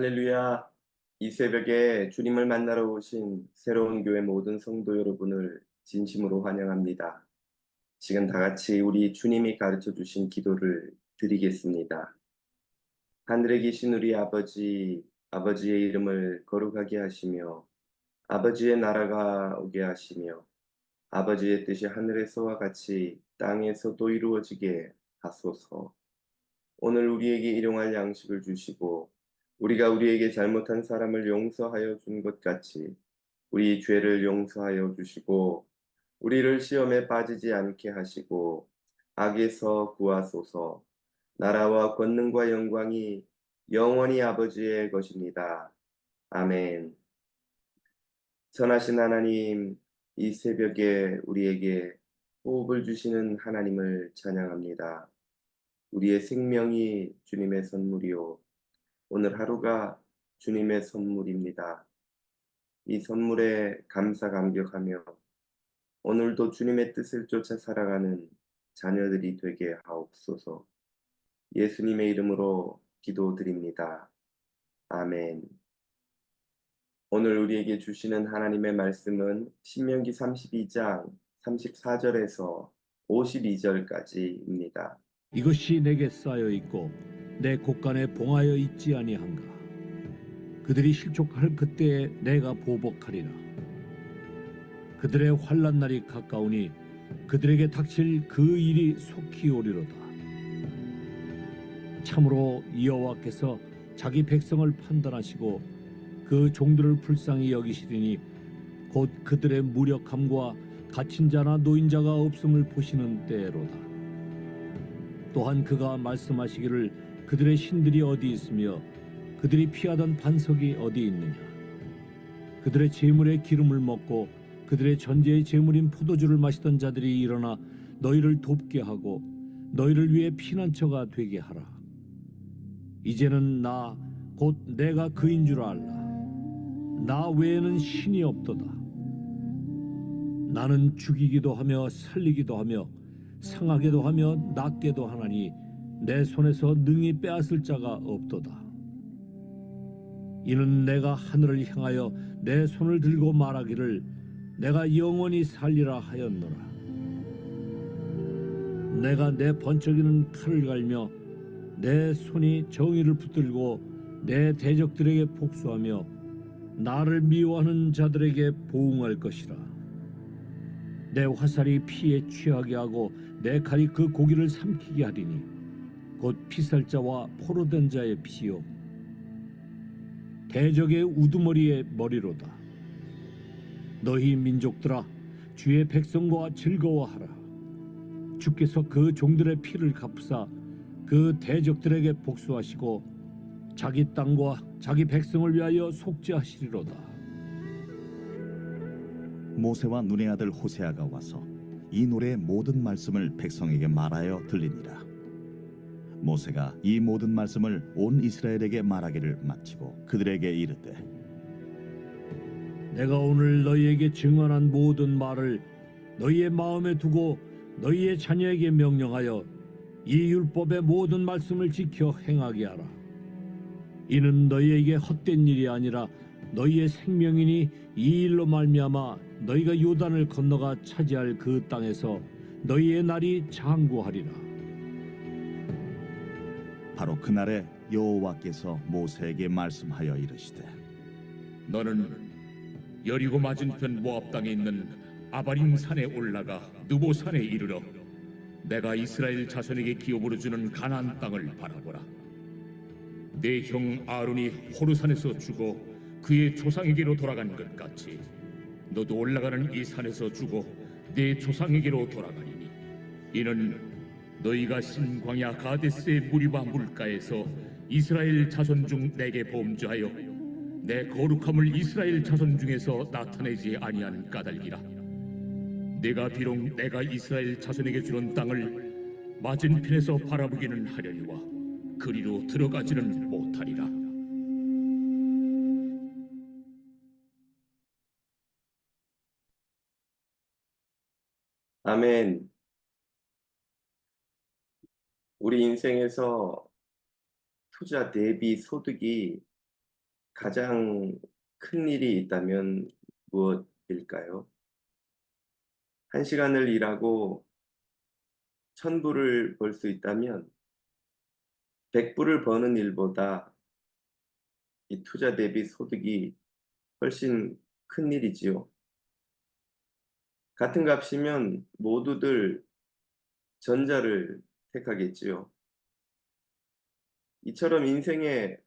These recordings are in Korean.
할렐루야. 이 새벽에 주님을 만나러 오신 새로운 교회 모든 성도 여러분을 진심으로 환영합니다. 지금 다 같이 우리 주님이 가르쳐 주신 기도를 드리겠습니다. 하늘에 계신 우리 아버지, 아버지의 이름을 거룩하게 하시며 아버지의 나라가 오게 하시며 아버지의 뜻이 하늘에서와 같이 땅에서도 이루어지게 하소서. 오늘 우리에게 일용할 양식을 주시고 우리가 우리에게 잘못한 사람을 용서하여 준 것 같이 우리 죄를 용서하여 주시고 우리를 시험에 빠지지 않게 하시고 악에서 구하소서. 나라와 권능과 영광이 영원히 아버지의 것입니다. 아멘. 선하신 하나님, 이 새벽에 우리에게 호흡을 주시는 하나님을 찬양합니다. 우리의 생명이 주님의 선물이요. 오늘 하루가 주님의 선물입니다. 이 선물에 감사 감격하며 오늘도 주님의 뜻을 쫓아 살아가는 자녀들이 되게 하옵소서. 예수님의 이름으로 기도드립니다. 아멘. 오늘 우리에게 주시는 하나님의 말씀은 신명기 32장 34절에서 52절까지입니다. 이것이 내게 쌓여 있고 내 곳간에 봉하여 있지 아니한가. 그들이 실족할 그때에 내가 보복하리라. 그들의 환난 날이 가까우니 그들에게 닥칠 그 일이 속히 오리로다. 참으로 여호와께서 자기 백성을 판단하시고 그 종들을 불쌍히 여기시리니 곧 그들의 무력함과 갇힌 자나 노인자가 없음을 보시는 때로다. 또한 그가 말씀하시기를 그들의 신들이 어디 있으며 그들이 피하던 반석이 어디 있느냐. 그들의 재물의 기름을 먹고 그들의 전제의 재물인 포도주를 마시던 자들이 일어나 너희를 돕게 하고 너희를 위해 피난처가 되게 하라. 이제는 나 곧 내가 그인 줄 알라. 나 외에는 신이 없도다. 나는 죽이기도 하며 살리기도 하며 상하게도 하며 낫게도 하나니 내 손에서 능히 빼앗을 자가 없도다. 이는 내가 하늘을 향하여 내 손을 들고 말하기를 내가 영원히 살리라 하였노라. 내가 내 번쩍이는 칼을 갈며 내 손이 정의를 붙들고 내 대적들에게 복수하며 나를 미워하는 자들에게 보응할 것이라. 내 화살이 피에 취하게 하고 내 칼이 그 고기를 삼키게 하리니 곧 피살자와 포로된 자의 피요 대적의 우두머리의 머리로다. 너희 민족들아, 주의 백성과 즐거워하라. 주께서 그 종들의 피를 갚으사 그 대적들에게 복수하시고 자기 땅과 자기 백성을 위하여 속죄하시리로다. 모세와 눈의 아들 호세아가 와서 이 노래의 모든 말씀을 백성에게 말하여 들리니라. 모세가 이 모든 말씀을 온 이스라엘에게 말하기를 마치고 그들에게 이르되 내가 오늘 너희에게 증언한 모든 말을 너희의 마음에 두고 너희의 자녀에게 명령하여 이 율법의 모든 말씀을 지켜 행하게 하라. 이는 너희에게 헛된 일이 아니라 너희의 생명이니 이 일로 말미암아 너희가 요단을 건너가 차지할 그 땅에서 너희의 날이 장구하리라. 바로 그날에 여호와께서 모세에게 말씀하여 이르시되 너는 여리고 맞은편 모압 땅에 있는 아바림 산에 올라가 느보 산에 이르러 내가 이스라엘 자손에게 기업으로 주는 가나안 땅을 바라보라. 내 형 아론이 호르산에서 죽어 그의 조상에게로 돌아간 것 같이 너도 올라가는 이 산에서 죽어 내 조상에게로 돌아가리니 이는 너희가 신광야 가데스의 무리바 물가에서 이스라엘 자손 중 내게 범죄하여 내 거룩함을 이스라엘 자손 중에서 나타내지 아니한 까닭이라. 내가 비록 내가 이스라엘 자손에게 주는 땅을 맞은편에서 바라보기는 하려니와 그리로 들어가지는 못하리라. 아멘. 우리 인생에서 투자 대비 소득이 가장 큰 일이 있다면 무엇일까요? 한 시간을 일하고 1,000불을 벌 수 있다면 100불을 버는 일보다 이 투자 대비 소득이 훨씬 큰 일이지요. 같은 값이면 모두들 전자를 택하겠지요. 이처럼 인생에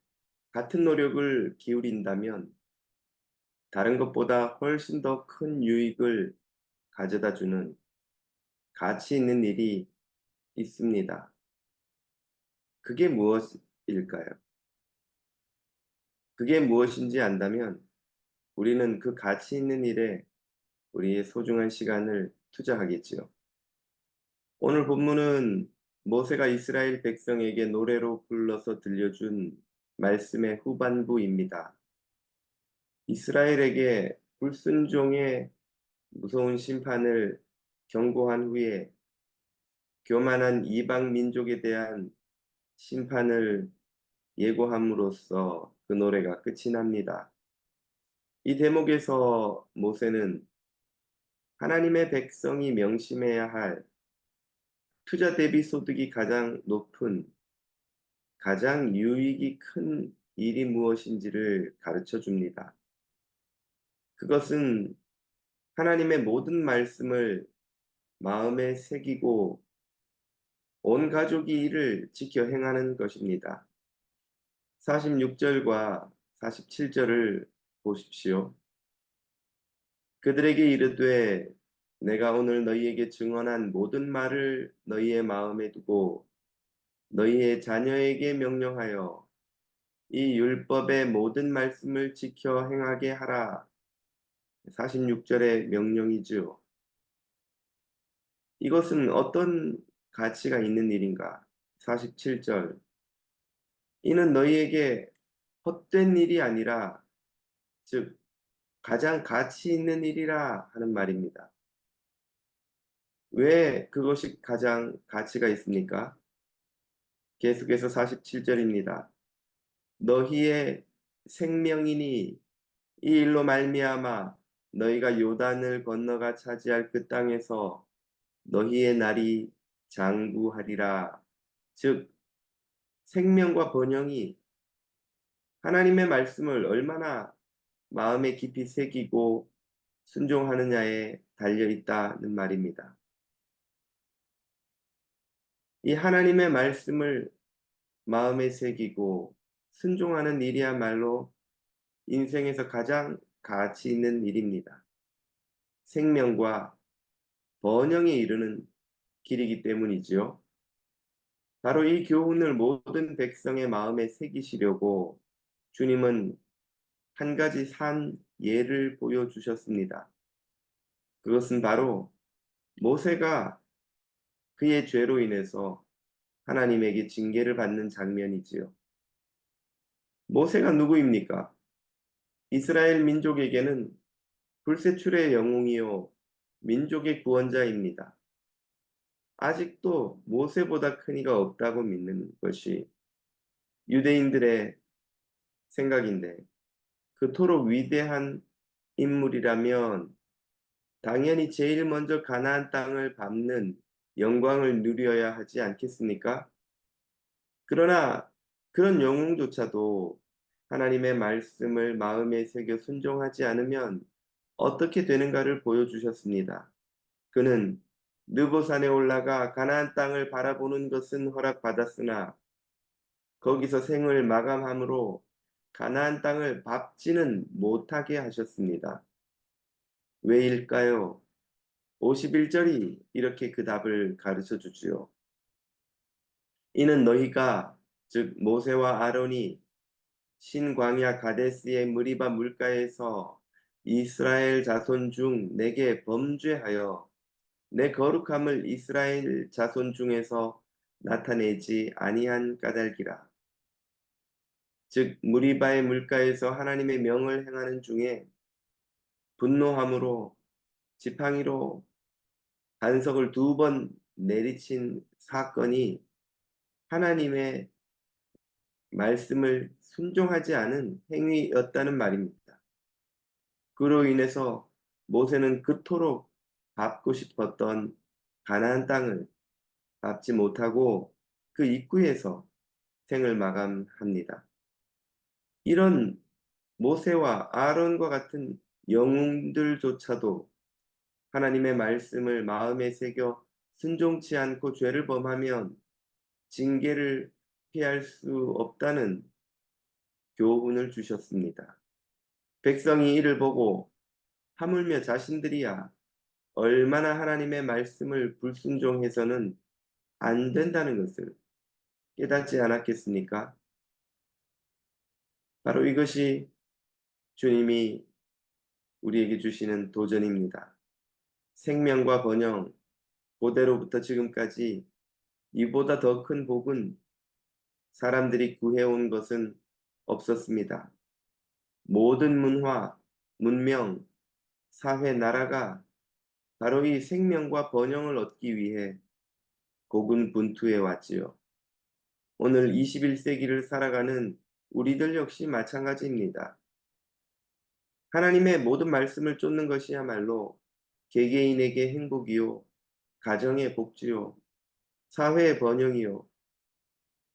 같은 노력을 기울인다면 다른 것보다 훨씬 더 큰 유익을 가져다 주는 가치 있는 일이 있습니다. 그게 무엇일까요? 그게 무엇인지 안다면 우리는 그 가치 있는 일에 우리의 소중한 시간을 투자하겠지요. 오늘 본문은 모세가 이스라엘 백성에게 노래로 불러서 들려준 말씀의 후반부입니다. 이스라엘에게 불순종의 무서운 심판을 경고한 후에 교만한 이방 민족에 대한 심판을 예고함으로써 그 노래가 끝이 납니다. 이 대목에서 모세는 하나님의 백성이 명심해야 할 투자 대비 소득이 가장 높은, 가장 유익이 큰 일이 무엇인지를 가르쳐 줍니다. 그것은 하나님의 모든 말씀을 마음에 새기고 온 가족이 이를 지켜 행하는 것입니다. 46절과 47절을 보십시오. 그들에게 이르되 내가 오늘 너희에게 증언한 모든 말을 너희의 마음에 두고 너희의 자녀에게 명령하여 이 율법의 모든 말씀을 지켜 행하게 하라. 46절의 명령이지요. 이것은 어떤 가치가 있는 일인가? 47절. 이는 너희에게 헛된 일이 아니라 즉 가장 가치 있는 일이라 하는 말입니다. 왜 그것이 가장 가치가 있습니까? 계속해서 47절입니다. 너희의 생명이니 이 일로 말미암아 너희가 요단을 건너가 차지할 그 땅에서 너희의 날이 장구하리라. 즉 생명과 번영이 하나님의 말씀을 얼마나 마음에 깊이 새기고 순종하느냐에 달려 있다는 말입니다. 이 하나님의 말씀을 마음에 새기고 순종하는 일이야말로 인생에서 가장 가치 있는 일입니다. 생명과 번영에 이르는 길이기 때문이지요. 바로 이 교훈을 모든 백성의 마음에 새기시려고 주님은 한 가지 산 예를 보여주셨습니다. 그것은 바로 모세가 그의 죄로 인해서 하나님에게 징계를 받는 장면이지요. 모세가 누구입니까? 이스라엘 민족에게는 불세출의 영웅이요 민족의 구원자입니다. 아직도 모세보다 큰 이가 없다고 믿는 것이 유대인들의 생각인데 그토록 위대한 인물이라면 당연히 제일 먼저 가나안 땅을 밟는 영광을 누려야 하지 않겠습니까? 그러나 그런 영웅조차도 하나님의 말씀을 마음에 새겨 순종하지 않으면 어떻게 되는가를 보여주셨습니다. 그는 느보산에 올라가 가나안 땅을 바라보는 것은 허락받았으나 거기서 생을 마감함으로 가나안 땅을 밟지는 못하게 하셨습니다. 왜일까요? 51절이 이렇게 그 답을 가르쳐 주지요. 이는 너희가 즉 모세와 아론이 신광야 가데스의 무리바 물가에서 이스라엘 자손 중 내게 범죄하여 내 거룩함을 이스라엘 자손 중에서 나타내지 아니한 까닭이라. 즉 무리바의 물가에서 하나님의 명을 행하는 중에 분노함으로 지팡이로 반석을 2번 내리친 사건이 하나님의 말씀을 순종하지 않은 행위였다는 말입니다. 그로 인해서 모세는 그토록 밟고 싶었던 가나안 땅을 밟지 못하고 그 입구에서 생을 마감합니다. 이런 모세와 아론과 같은 영웅들조차도 하나님의 말씀을 마음에 새겨 순종치 않고 죄를 범하면 징계를 피할 수 없다는 교훈을 주셨습니다. 백성이 이를 보고 하물며 자신들이야 얼마나 하나님의 말씀을 불순종해서는 안 된다는 것을 깨닫지 않았겠습니까? 바로 이것이 주님이 우리에게 주시는 도전입니다. 생명과 번영, 고대로부터 지금까지 이보다 더 큰 복은 사람들이 구해온 것은 없었습니다. 모든 문화, 문명, 사회, 나라가 바로 이 생명과 번영을 얻기 위해 고군분투해 왔지요. 오늘 21세기를 살아가는 우리들 역시 마찬가지입니다. 하나님의 모든 말씀을 쫓는 것이야말로 개개인에게 행복이요, 가정의 복지요, 사회의 번영이요,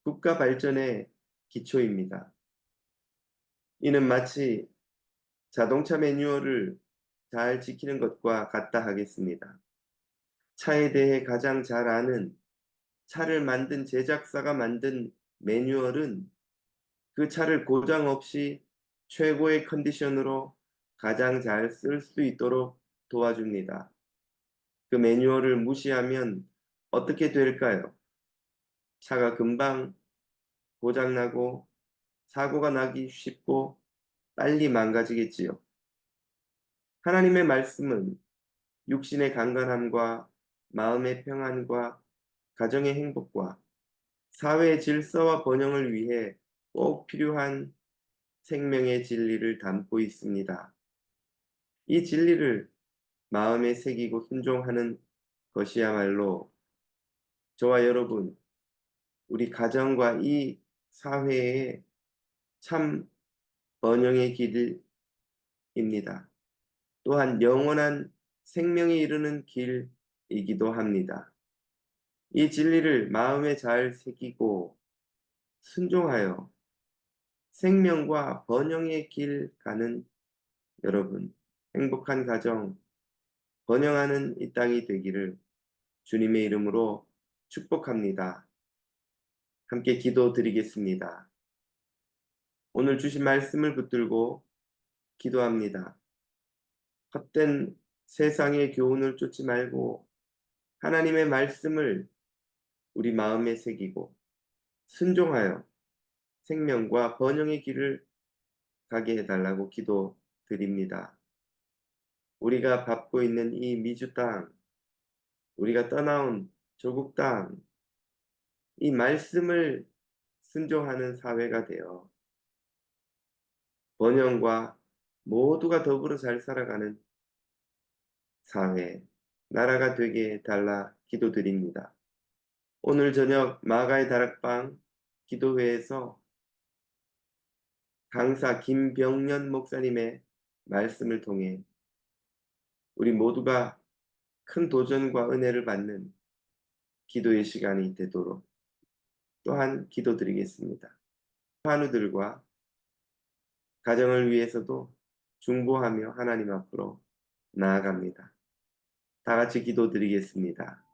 국가 발전의 기초입니다. 이는 마치 자동차 매뉴얼을 잘 지키는 것과 같다 하겠습니다. 차에 대해 가장 잘 아는 차를 만든 제작사가 만든 매뉴얼은 그 차를 고장 없이 최고의 컨디션으로 가장 잘 쓸 수 있도록 도와줍니다. 그 매뉴얼을 무시하면 어떻게 될까요? 차가 금방 고장나고 사고가 나기 쉽고 빨리 망가지겠지요. 하나님의 말씀은 육신의 강건함과 마음의 평안과 가정의 행복과 사회의 질서와 번영을 위해 꼭 필요한 생명의 진리를 담고 있습니다. 이 진리를 마음에 새기고 순종하는 것이야말로 저와 여러분, 우리 가정과 이 사회의 참 번영의 길입니다. 또한 영원한 생명에 이르는 길이기도 합니다. 이 진리를 마음에 잘 새기고 순종하여 생명과 번영의 길 가는 여러분, 행복한 가정, 번영하는 이 땅이 되기를 주님의 이름으로 축복합니다. 함께 기도드리겠습니다. 오늘 주신 말씀을 붙들고 기도합니다. 헛된 세상의 교훈을 쫓지 말고 하나님의 말씀을 우리 마음에 새기고 순종하여 생명과 번영의 길을 가게 해달라고 기도드립니다. 우리가 밟고 있는 이 미주 땅, 우리가 떠나온 조국 땅, 이 말씀을 순종하는 사회가 되어 번영과 모두가 더불어 잘 살아가는 사회, 나라가 되게 해달라 기도드립니다. 오늘 저녁 마가의 다락방 기도회에서 강사 김병년 목사님의 말씀을 통해 우리 모두가 큰 도전과 은혜를 받는 기도의 시간이 되도록 또한 기도드리겠습니다. 환우들과 가정을 위해서도 중보하며 하나님 앞으로 나아갑니다. 다 같이 기도드리겠습니다.